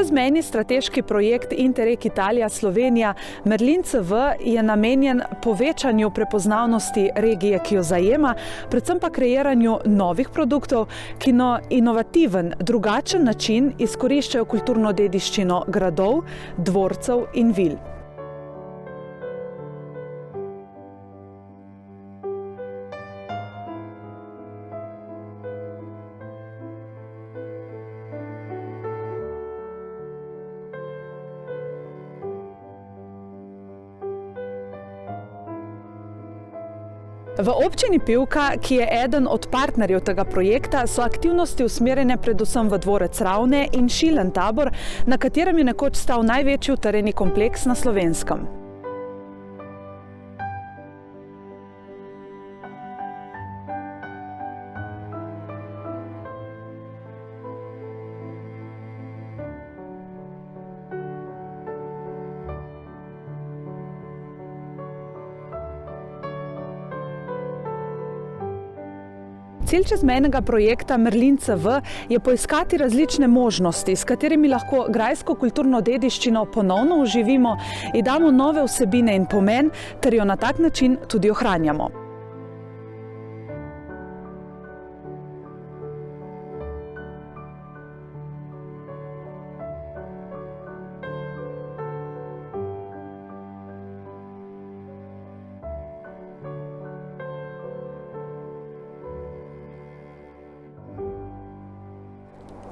Čezmejni strateški projekt Interreg Italija-Slovenija Merlin CV je namenjen povečanju prepoznavnosti regije, ki jo zajema, predvsem pa kreiranju novih produktov, ki na inovativen, drugačen način izkoriščajo kulturno dediščino gradov, dvorcev in vil. V občini Pivka, ki je eden od partnerjev tega projekta, so aktivnosti usmerjene predvsem v dvorec Ravne in Šilen tabor, na katerem je nekoč stal največji utrjeni kompleks na Slovenskem. Cilj čezmejnega projekta Merlin CV je poiskati različne možnosti, s katerimi lahko grajsko kulturno dediščino ponovno oživimo in damo nove vsebine in pomen, ter jo na tak način tudi ohranjamo.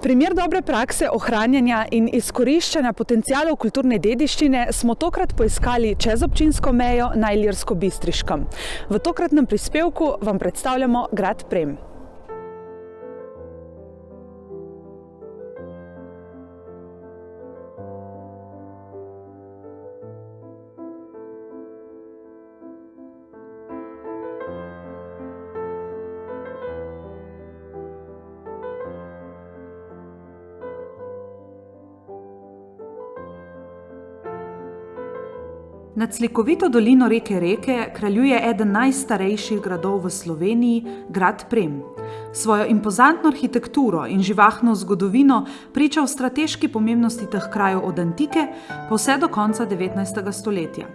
Primer dobre prakse ohranjanja in izkoriščanja potencialov kulturne dediščine smo tokrat poiskali čez občinsko mejo na Ilirsko-Bistriškem. V tokratnem prispevku vam predstavljamo grad Prem. Nad slikovito dolino reke Reke kraljuje eden najstarejših gradov v Sloveniji, grad Prem. Svojo impozantno arhitekturo in živahno zgodovino priča o strateški pomembnosti teh krajev od antike pa vse do konca 19. stoletja.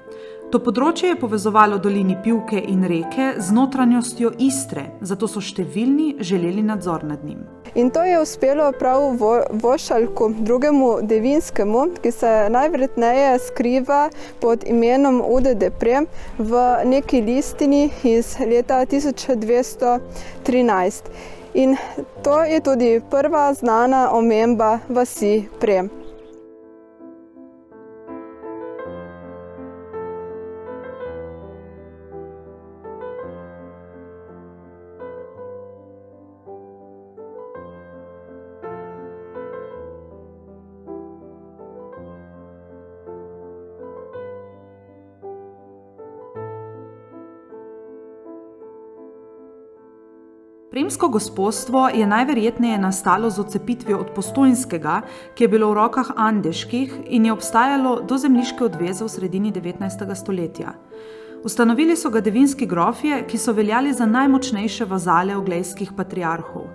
To področje je povezovalo dolini Pivke in Reke z notranjostjo Istre, zato so številni želeli nadzor nad njim. In to je uspelo prav Vošalku II. Devinskemu, ki se najverjetneje skriva pod imenom UDD Prem v neki listini iz leta 1213. In to je tudi prva znana omemba vasi Prem. Premsko gospostvo je najverjetneje nastalo z odcepitvijo od Postojnskega, ki je bilo v rokah Andeških in je obstajalo do zemljiške odveze v sredini 19. stoletja. Ustanovili so ga devinski grofje, ki so veljali za najmočnejše vazale oglejskih patriarhov.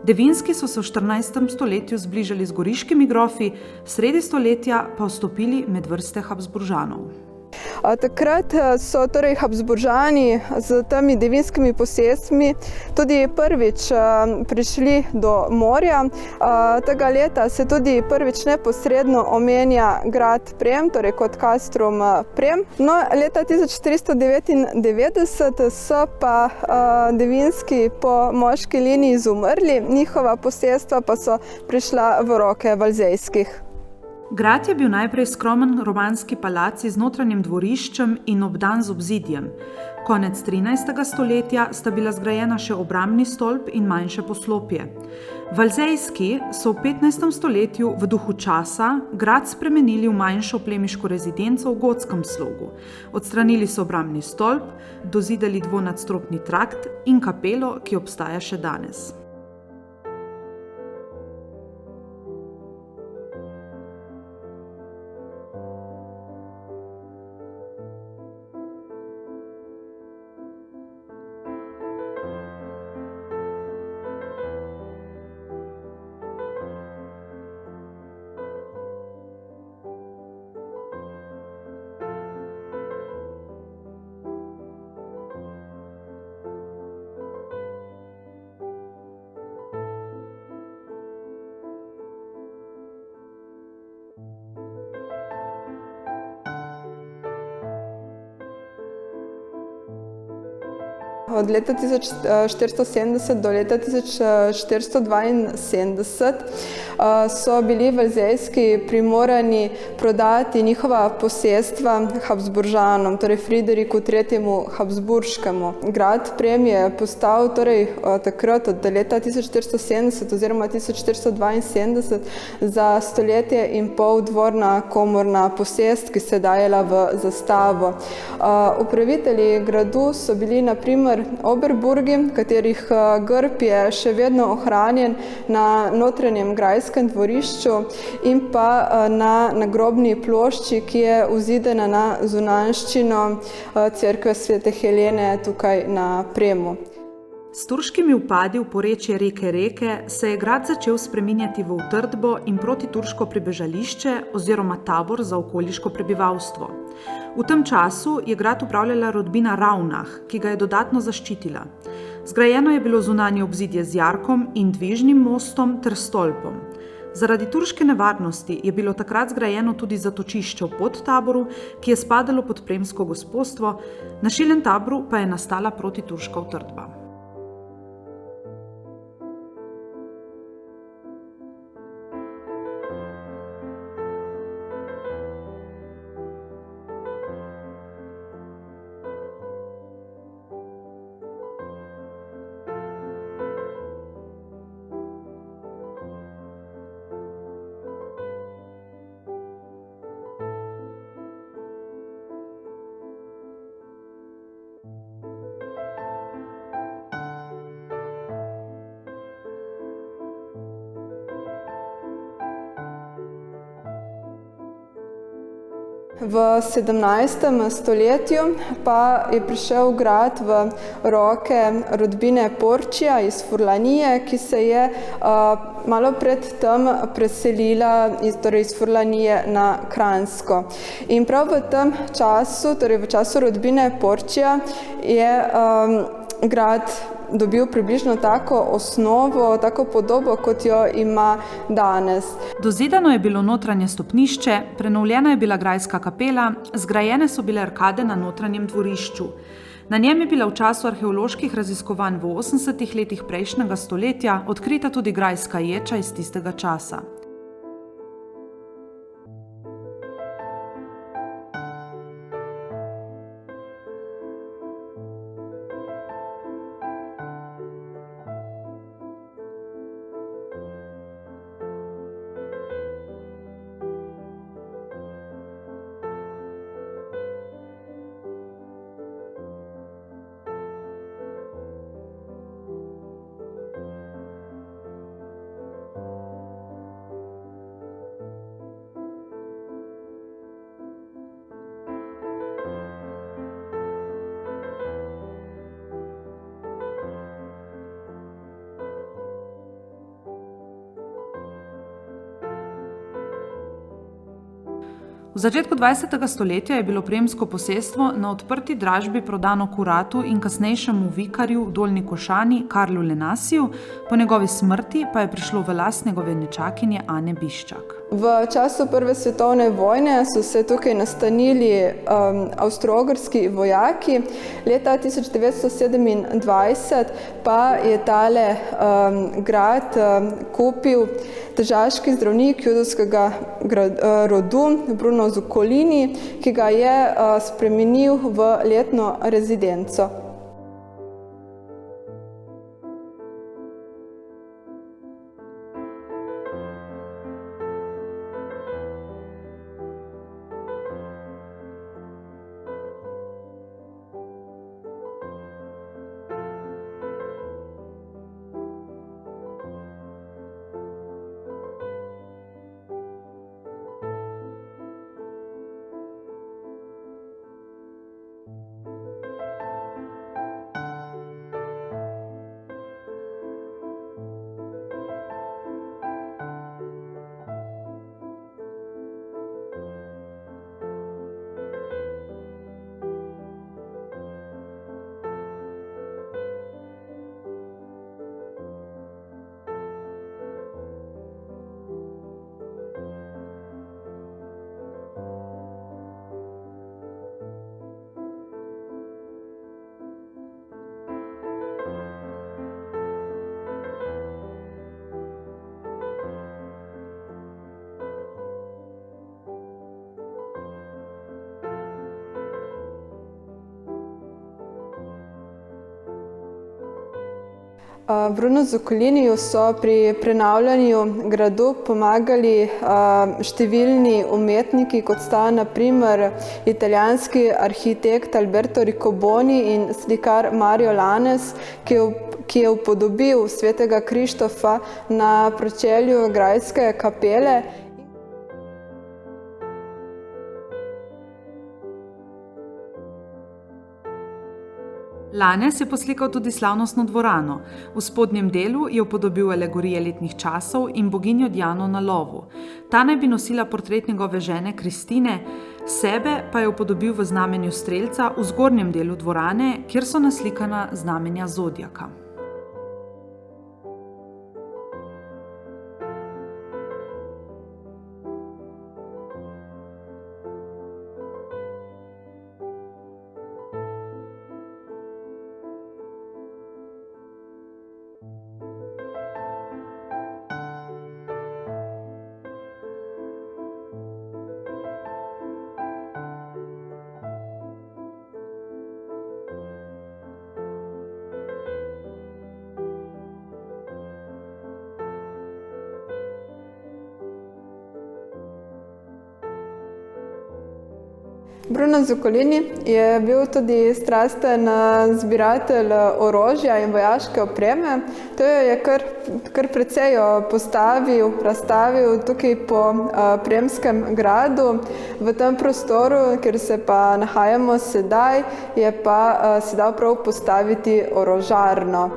Devinski so se v 14. stoletju zbližali z goriškimi grofi, sredi stoletja pa vstopili med vrste Habsburžanov. Takrat so torej Habsburžani z temi devinskimi posestmi tudi prvič prišli do morja. Tega leta se tudi prvič neposredno omenja grad Prem, torej kot Castrum Prem. No, leta 1399 so pa devinski po moški liniji izumrli, njihova posestva pa so prišla v roke valzejskih. Grad je bil najprej skromen romanski palac z notranjim dvoriščem in obdan z obzidjem. Konec 13. stoletja sta bila zgrajena še obrambni stolp in manjše poslopje. Valzejski so v 15. stoletju v duhu časa grad spremenili v manjšo plemiško rezidenco v gotskem slogu. Odstranili so obrambni stolp, dozidali dvonadstropni trakt in kapelo, ki obstaja še danes. Od leta 1470 do leta 1472 so bili Valzejski primorani prodati njihova posestva Habsburžanom, torej Frideriku III. Habsburškemu. Grad Prem je postal torej takrat od leta 1470 oziroma 1472 za stoletje in pol dvorna komorna posest, ki se je dajala v zastavo. Upravitelji gradu so bili na primer Oberburgi, katerih grb je še vedno ohranjen na notranjem grajskem dvorišču in pa na nagrobni plošči, ki je vzidena na zunanjščino cerkve Svete Helene tukaj na Premu. S turškimi vpadi v porečje reke Reke se je grad začel spreminjati v utrdbo in protiturško pribežališče oziroma tabor za okoliško prebivalstvo. V tem času je grad upravljala rodbina Ravnah, ki ga je dodatno zaščitila. Zgrajeno je bilo zunanje obzidje z jarkom in dvižnim mostom ter stolpom. Zaradi turške nevarnosti je bilo takrat zgrajeno tudi zatočišče v Podtaboru, ki je spadalo pod premsko gospostvo, na Šilem Tabru pa je nastala protiturška utrdba. V 17. stoletju pa je prišel grad v roke rodbine Porčija iz Furlanije, ki se je malo pred tem preselila iz Furlanije na Kranjsko. In prav v tem času, torej v času rodbine Porčija, je grad dobil približno tako osnovo, tako podobo, kot jo ima danes. Dozidano je bilo notranje stopnišče, prenovljena je bila grajska kapela, zgrajene so bile arkade na notranjem dvorišču. Na njem je bila v času arheoloških raziskovanj v 80. letih prejšnjega stoletja odkrita tudi grajska ječa iz tistega časa. V začetku 20. stoletja je bilo premsko posestvo na odprti dražbi prodano kuratu in kasnejšemu vikarju v Dolnji Košani Karlu Lenasiju, po njegovi smrti pa je prišlo v last njegove nečakinje Ane Biščak. V času Prve svetovne vojne so se tukaj nastanili avstro-ogrski vojaki. Leta 1927 pa je tale grad kupil tržaški zdravnik judovskega rodu Bruno Zuccolini, ki ga je spremenil v letno rezidenco. Bruno Zuccoliniju so pri prenavljanju gradu pomagali številni umetniki, kot sta na primer italijanski arhitekt Alberto Riccoboni in slikar Mario Lanes, ki je upodobil svetega Krištofa na pročelju grajske kapele. Lanes je poslikal tudi slavnostno dvorano. V spodnjem delu je upodobil alegorije letnih časov in boginjo Diano na lovu. Ta naj bi nosila portret njegove žene Kristine, sebe pa je upodobil v znamenju strelca v zgornjem delu dvorane, kjer so naslikana znamenja zodijaka. Bruno Zuccolini je bil tudi strasten zbiratelj orožja in vojaške opreme. To je kar precej razstavil tukaj po Premskem gradu. V tem prostoru, kjer se pa nahajamo sedaj, je pa se dal prav postaviti orožarno.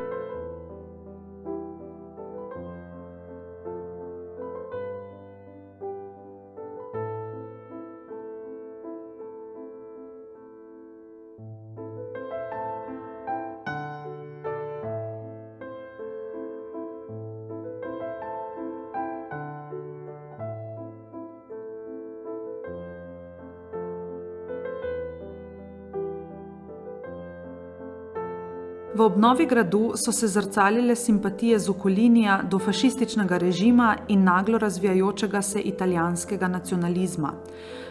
V obnovi gradu so se zrcalile simpatije Zuccolinija do fašističnega režima in naglo razvijajočega se italijanskega nacionalizma.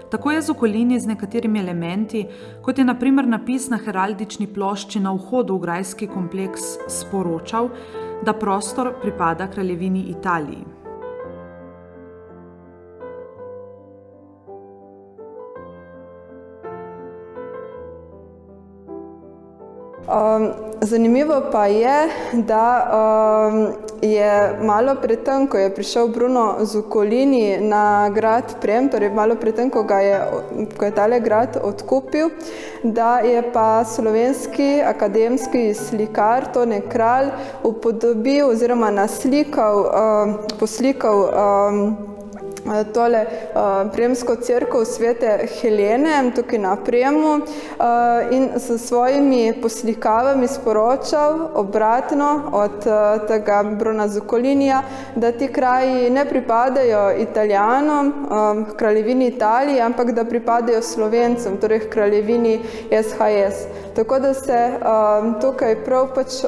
Tako je Zuccolini z nekaterimi elementi, kot je na primer napis na heraldični plošči na vhodu v grajski kompleks, sporočal, da prostor pripada kraljevini Italiji. Zanimivo pa je, da je malo pred tem, ko je prišel Bruno Zuccolini na grad Prem, torej malo pred tem, ko je tale grad odkupil, da je pa slovenski akademski slikar Tone Kralj upodobil oziroma poslikal tole Premsko cerkev Svete Helene tukaj na Premu in s svojimi poslikavami sporočal obratno od tega Bruna Zuccolinija, da ti kraji ne pripadajo Italijanom, kraljevini Italiji, ampak da pripadajo Slovencem, torej kraljevini SHS. Tako da se tukaj prav pač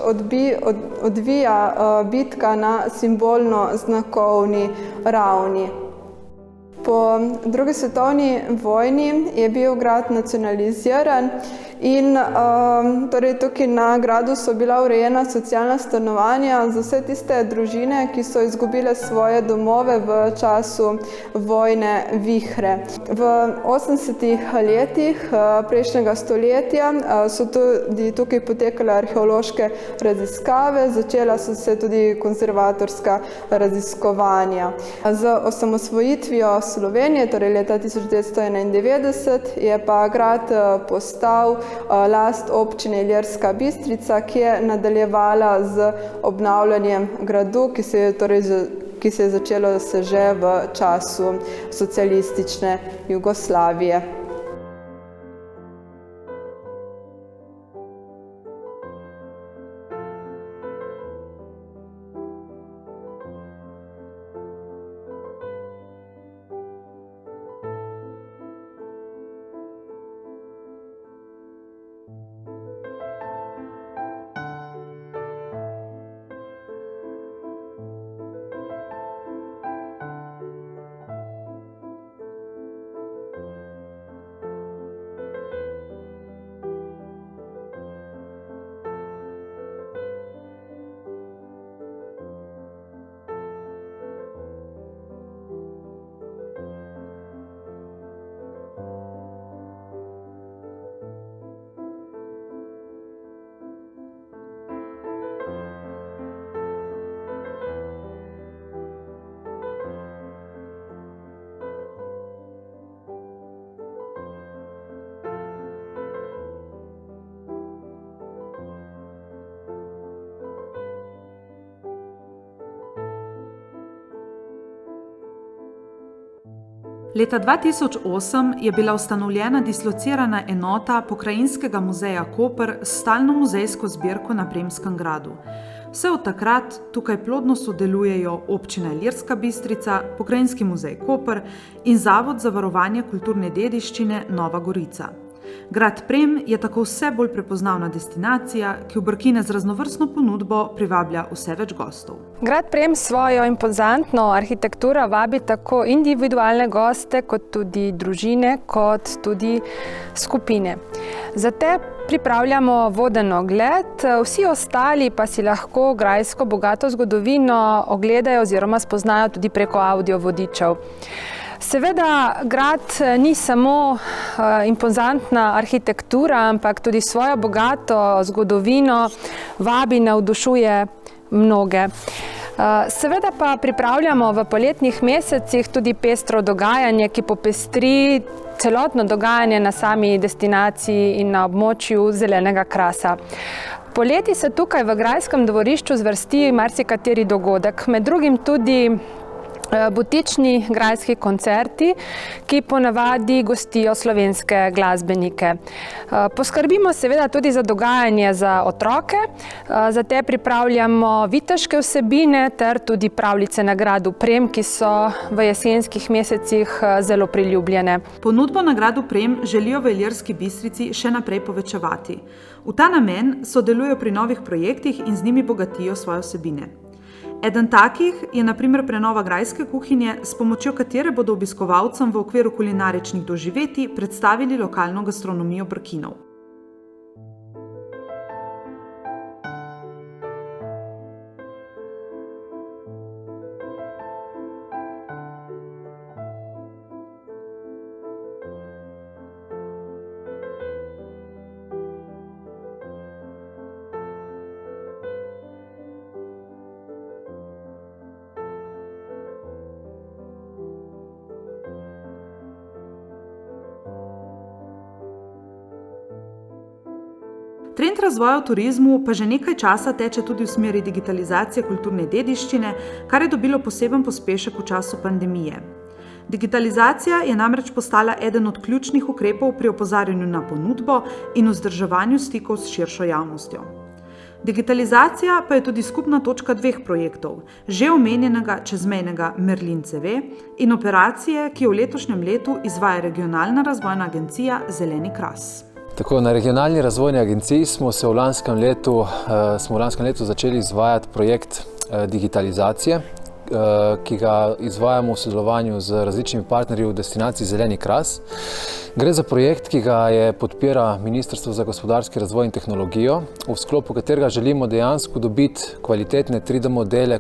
odvija bitka na simbolno-znakovni ravni. Po drugi svetovni vojni je bil grad nacionaliziran in torej tukaj na gradu so bila urejena socialna stanovanja za vse tiste družine, ki so izgubile svoje domove v času vojne vihre. V 80. letih prejšnjega stoletja so tudi tukaj potekale arheološke raziskave, začela so se tudi konzervatorska raziskovanja. Z osamosvojitvijo Slovenije, torej leta 1991, je pa grad postal last občine Ilirska Bistrica, ki je nadaljevala z obnavljanjem gradu, ki se je začelo že v času socialistične Jugoslavije. Leta 2008 je bila ustanovljena dislocirana enota Pokrajinskega muzeja Koper s stalno muzejsko zbirko na Premskem gradu. Vse od takrat tukaj plodno sodelujejo Občina Ilirska Bistrica, Pokrajinski muzej Koper in Zavod za varovanje kulturne dediščine Nova Gorica. Grad Prem je tako vse bolj prepoznavna destinacija, ki v Brkine z raznovrstno ponudbo privablja vse več gostov. Grad Prem s svojo impozantno arhitekturo vabi tako individualne goste, kot tudi družine, kot tudi skupine. Zate pripravljamo voden ogled, vsi ostali pa si lahko grajsko bogato zgodovino ogledajo oziroma spoznajo tudi preko audio vodičev. Seveda, grad ni samo impozantna arhitektura, ampak tudi svojo bogato zgodovino vabi, navdušuje mnoge. Seveda pa pripravljamo v poletnih mesecih tudi pestro dogajanje, ki popestri celotno dogajanje na sami destinaciji in na območju zelenega krasa. Poleti se tukaj v grajskem dvorišču zvrsti marsikateri dogodek, med drugim tudi butični grajski koncerti, ki ponavadi gostijo slovenske glasbenike. Poskrbimo seveda tudi za dogajanje za otroke, zate pripravljamo viteške vsebine ter tudi pravljice na gradu Prem, ki so v jesenskih mesecih zelo priljubljene. Ponudbo na gradu Prem želijo v Ilirski Bistrici še naprej povečevati. V ta namen sodelujo pri novih projektih in z njimi bogatijo svoje vsebine. Eden takih je na primer prenova grajske kuhinje, s pomočjo katere bodo obiskovalcem v okviru kulinaričnih doživetij predstavili lokalno gastronomijo Brkinov. Trend razvoja v turizmu pa že nekaj časa teče tudi v smeri digitalizacije kulturne dediščine, kar je dobilo poseben pospešek v času pandemije. Digitalizacija je namreč postala eden od ključnih ukrepov pri opozarjanju na ponudbo in vzdrževanju stikov s širšo javnostjo. Digitalizacija pa je tudi skupna točka dveh projektov, že omenjenega čezmejnega Merlin CV in operacije, ki jo v letošnjem letu izvaja regionalna razvojna agencija Zeleni kras. Tako, na regionalni razvojni agenciji smo v lanskem letu začeli izvajati projekt digitalizacije, ki ga izvajamo v sodelovanju z različnimi partnerji v destinaciji Zeleni kras. Gre za projekt, ki ga podpira Ministrstvo za gospodarski razvoj in tehnologijo, v sklopu katerega želimo dejansko dobiti kvalitetne 3D modele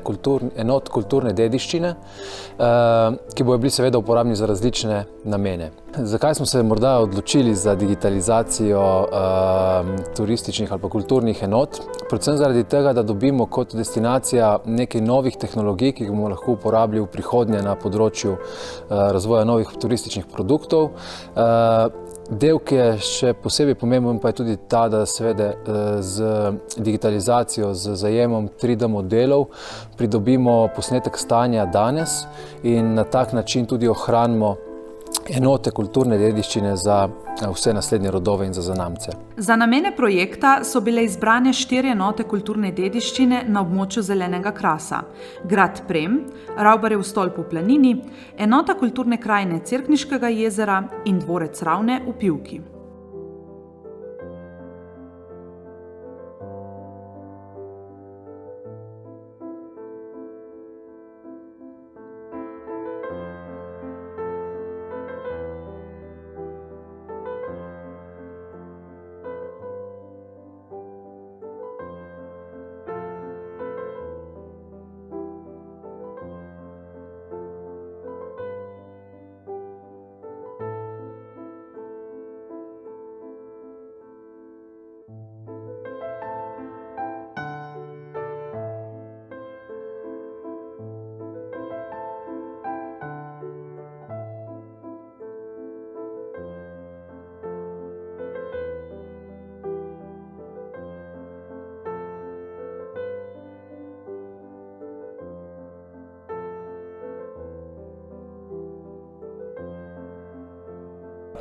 enot kulturne dediščine, ki bodo bili seveda uporabni za različne namene. Zakaj smo se morda odločili za digitalizacijo turističnih ali pa kulturnih enot? Predvsem zaradi tega, da dobimo kot destinacija nekaj novih tehnologij, ki bomo lahko uporabili v prihodnje na področju razvoja novih turističnih produktov. Del, ki je še posebej pomemben, pa je tudi ta, da seveda z digitalizacijo, z zajemom 3D modelov pridobimo posnetek stanja danes in na tak način tudi ohranimo enote kulturne dediščine za vse naslednje rodove in za zanamce. Za namene projekta so bile izbrane 4 enote kulturne dediščine na območju Zelenega krasa. Grad Prem, Ravbarjev stolp v Planini, enota kulturne krajine Cerkniškega jezera in dvorec Ravne v Pivki.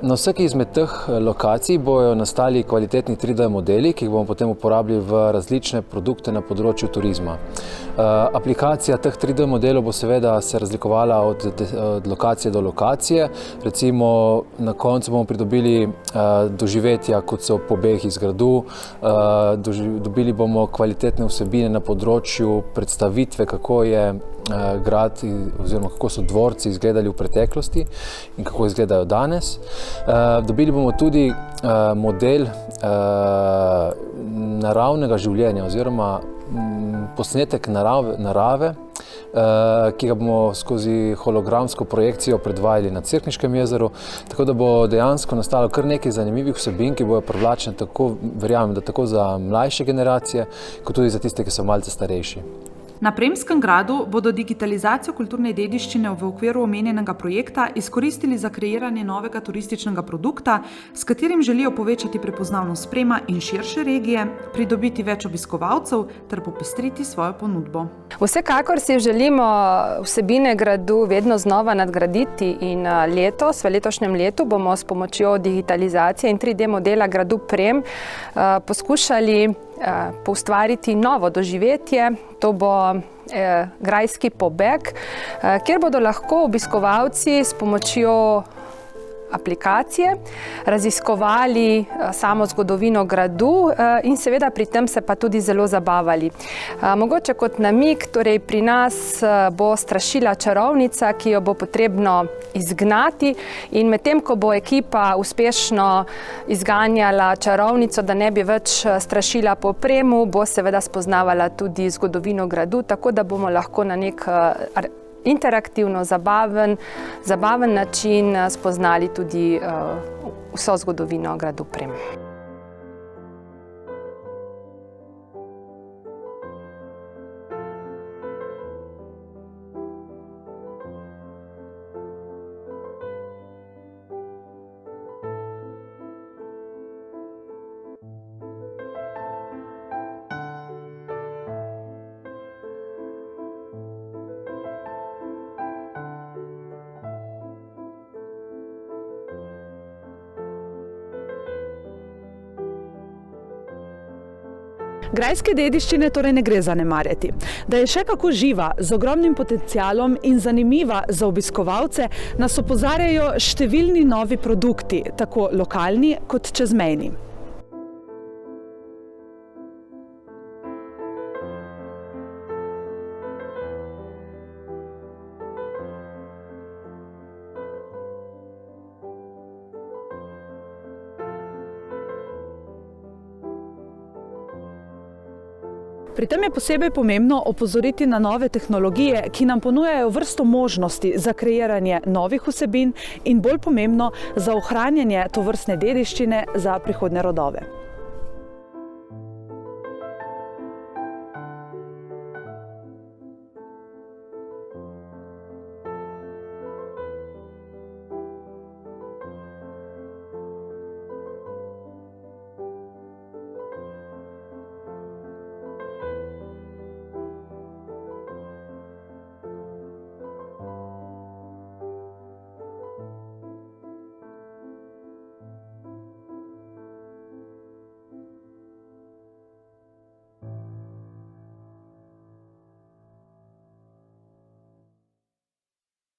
Na vsaki izmed teh lokacij bojo nastali kvalitetni 3D modeli, ki jih bomo potem uporabili v različne produkte na področju turizma. Aplikacija teh 3D modelov bo seveda se razlikovala od lokacije do lokacije. Recimo na koncu bomo pridobili doživetja, kot so pobeg iz gradu, dobili bomo kvalitetne vsebine na področju predstavitve, kako je grad oziroma kako so dvorci izgledali v preteklosti in kako izgledajo danes. Dobili bomo tudi model naravnega življenja oziroma posnetek narave, ki ga bomo skozi hologramsko projekcijo predvajali na Cerkniškem jezeru, tako da bo dejansko nastalo kar nekaj zanimivih vsebin, ki bojo privlačne tako, verjamem, da tako za mlajše generacije, kot tudi za tiste, ki so malce starejši. Na Premskem gradu bodo digitalizacijo kulturne dediščine v okviru omenjenega projekta izkoristili za kreiranje novega turističnega produkta, s katerim želijo povečati prepoznavnost Prema in širše regije, pridobiti več obiskovalcev ter popestriti svojo ponudbo. Vsekakor si želimo vsebine gradu vedno znova nadgraditi in letos, v letošnjem letu, bomo s pomočjo digitalizacije in 3D modela gradu Prem poskušali poustvariti novo doživetje. To bo grajski pobeg, kjer bodo lahko obiskovalci s pomočjo aplikacije raziskovali samo zgodovino gradu in seveda pri tem se pa tudi zelo zabavali. Mogoče kot namig, torej pri nas bo strašila čarovnica, ki jo bo potrebno izgnati, in medtem, ko bo ekipa uspešno izganjala čarovnico, da ne bi več strašila po Premu, bo seveda spoznavala tudi zgodovino gradu, tako da bomo lahko na nek interaktivno, zabaven način spoznali tudi vso zgodovino gradu Prem. Grajske dediščine torej ne gre zanemarjati. Da je še kako živa, z ogromnim potencialom in zanimiva za obiskovalce, nas opozarjajo številni novi produkti, tako lokalni kot čezmejni. Pri tem je posebej pomembno opozoriti na nove tehnologije, ki nam ponujajo vrsto možnosti za kreiranje novih vsebin in bolj pomembno za ohranjanje tovrstne dediščine za prihodnje rodove.